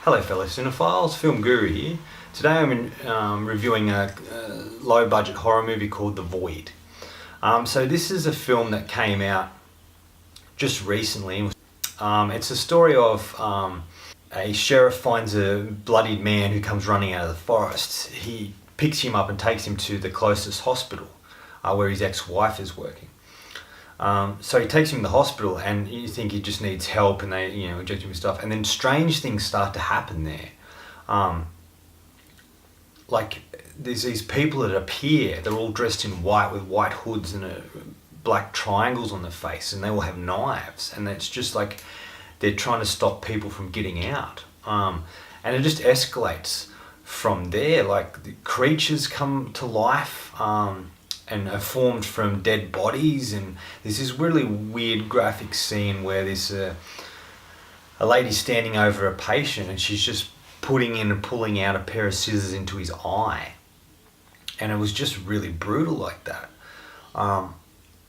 Hello fellow cinephiles, Film Guru here. Today I'm reviewing a low budget horror movie called The Void. So this is a film that came out just recently. It's a story of a sheriff finds a bloodied man who comes running out of the forest. He picks him up and takes him to the closest hospital where his ex-wife is working. So he takes him to the hospital and you think he just needs help and they inject him with stuff, and then strange things start to happen there. Like there's these people that appear, they're all dressed in white with white hoods and black triangles on their face, and they all have knives, and it's just like they're trying to stop people from getting out. And it just escalates from there. Like the creatures come to life and are formed from dead bodies, and there's this really weird graphic scene where there's a lady standing over a patient and she's just putting in and pulling out a pair of scissors into his eye, and it was just really brutal like that.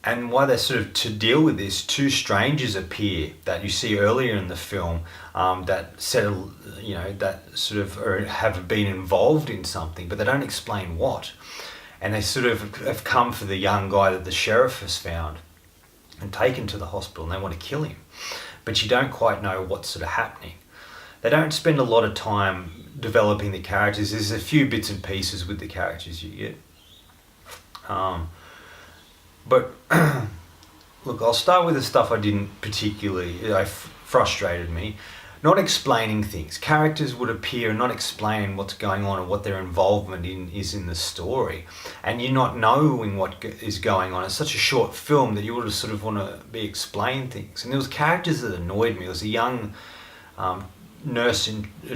And why they sort of, to deal with this, two strangers appear that you see earlier in the film that settle, that sort of have been involved in something, but they don't explain what. And they sort of have come for the young guy that the sheriff has found and taken to the hospital, and they want to kill him. But you don't quite know what's sort of happening. They don't spend a lot of time developing the characters. There's a few bits and pieces with the characters you get. But look, I'll start with the stuff I didn't particularly, frustrated me. Not explaining things. Characters would appear and not explain what's going on or what their involvement is in the story. And you not knowing what is going on. It's such a short be that you would sort of want to be explained things. And there was characters that annoyed me. There was a young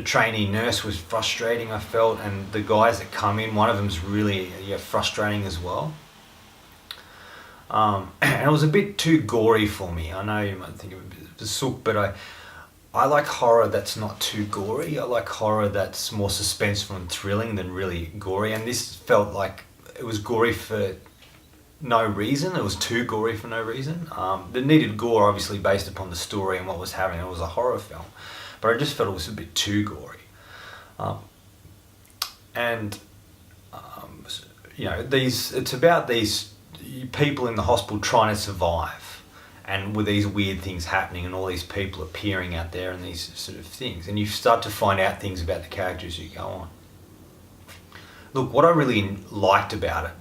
trainee nurse was frustrating, I felt, and the guys that come in, one of them's really frustrating as well. And it was a bit too gory for me. I know you might think of it as a sook, but I like horror that's not too gory. I like horror that's more suspenseful and thrilling than really gory. And this felt like it was gory for no reason. It was too gory for no reason. It needed gore, obviously, based upon the story and what was happening. It was a horror film. But I just felt it was a bit too gory. It's about these people in the hospital trying to survive, and with these weird things happening and all these people appearing out there and these sort of things, and you start to find out things about the characters as you go on. Look, what I really liked about it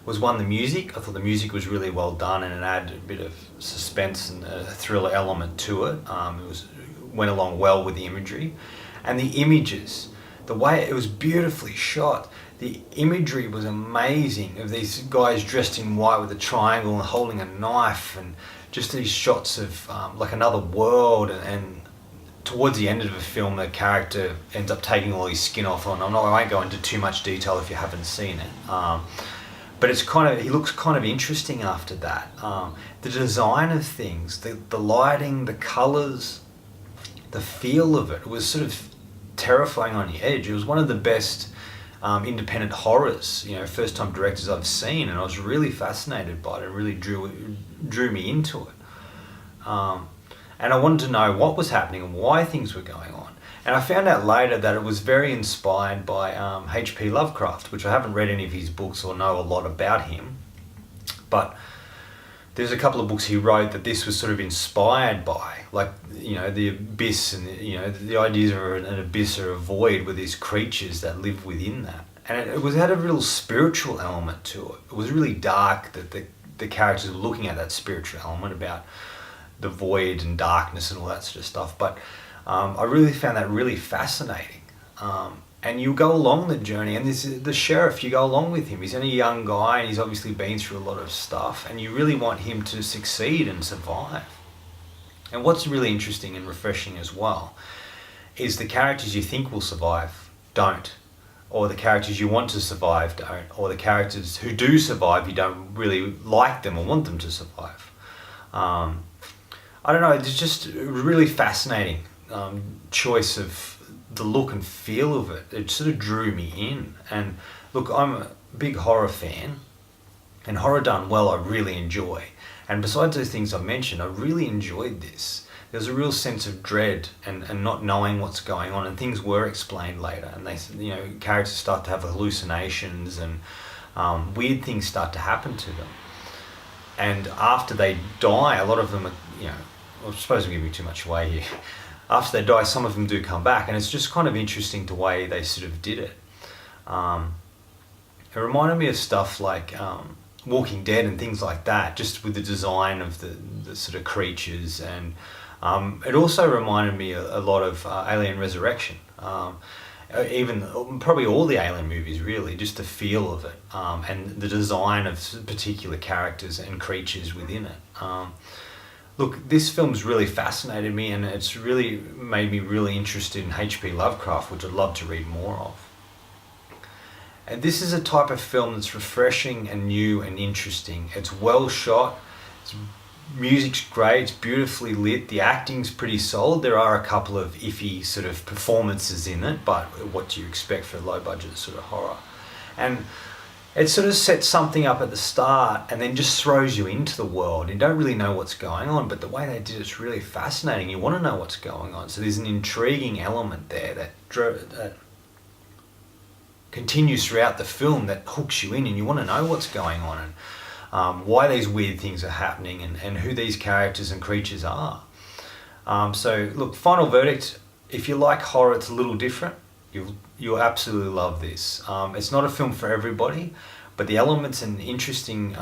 was, one, the music. I thought the music was really well done and it added a bit of suspense and a thriller element to it. Went along well with the imagery. And the images, the way it was beautifully shot. The imagery was amazing, of these guys dressed in white with a triangle and holding a knife, and just these shots of like another world. And towards the end of the film, the character ends up taking all his skin off. I won't go into too much detail if you haven't seen it. But it's he looks kind of interesting after that. The design of things, the lighting, the colours, the feel of it was sort of terrifying on the edge. It was one of the best independent horrors, first time directors I've seen, and I was really fascinated by it. It really drew me into it. And I wanted to know what was happening and why things were going on. And I found out later that it was very inspired by H.P. Lovecraft, which I haven't read any of his books or know a lot about him. But there's a couple of books he wrote that this was sort of inspired by, like, the abyss and, the ideas of an abyss or a void with these creatures that live within that. And it had a real spiritual element to it. It was really dark, that the characters were looking at that spiritual element about the void and darkness and all that sort of stuff. But I really found that really fascinating. And you go along the journey, and this is the sheriff, you go along with him. He's only a young guy, and he's obviously been through a lot of stuff, and you really want him to succeed and survive. And what's really interesting and refreshing as well is the characters you think will survive don't, or the characters you want to survive don't, or the characters who do survive, you don't really like them or want them to survive. I don't know, it's just a really fascinating choice of the look and feel of it. It sort of drew me in. And look, I'm a big horror fan, and horror done well I really enjoy. And besides those things I mentioned, I really enjoyed this. There's a real sense of dread and not knowing what's going on, and things were explained later, and characters start to have hallucinations, and weird things start to happen to them. And after they die, a lot of them are, I suppose I'm giving too much away here. After they die, some of them do come back, and it's just kind of interesting the way they sort of did it. It reminded me of stuff like Walking Dead and things like that, just with the design of the sort of creatures, and it also reminded me a lot of Alien Resurrection. Even probably all the Alien movies, really, just the feel of it, and the design of particular characters and creatures within it. Look, this film's really fascinated me, and it's really made me really interested in H.P. Lovecraft, which I'd love to read more of. And this is a type of film that's refreshing and new and interesting. It's well shot, music's great, it's beautifully lit, the acting's pretty solid. There are a couple of iffy sort of performances in it, but what do you expect for a low budget sort of horror? And it sort of sets something up at the start and then just throws you into the world. You don't really know what's going on, but the way they did it's really fascinating. You want to know what's going on. So there's an intriguing element there that continues throughout the film that hooks you in, and you want to know what's going on and why these weird things are happening, and who these characters and creatures are. So look, final verdict, if you like horror, it's a little different. You'll absolutely love this. It's not a film for everybody, but the elements and interesting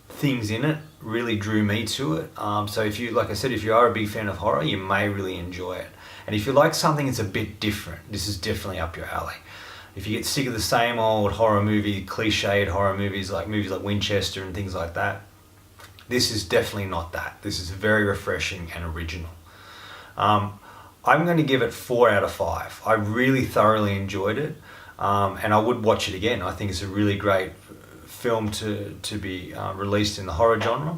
things in it really drew me to it. So if you, like I said, if you are a big fan of horror, you may really enjoy it. And if you like something that's a bit different, this is definitely up your alley. If you get sick of the same old horror movie, cliched horror movies like Winchester and things like that, this is definitely not that. This is very refreshing and original. I'm going to give it 4 out of 5. I really thoroughly enjoyed it, and I would watch it again. I think it's a really great film to be released in the horror genre.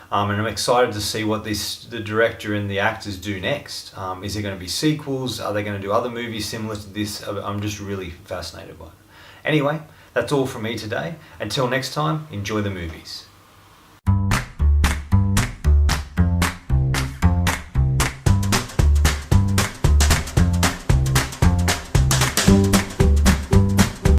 And I'm excited to see what the director and the actors do next. Is there going to be sequels? Are they going to do other movies similar to this? I'm just really fascinated by it. Anyway, that's all from me today. Until next time, enjoy the movies.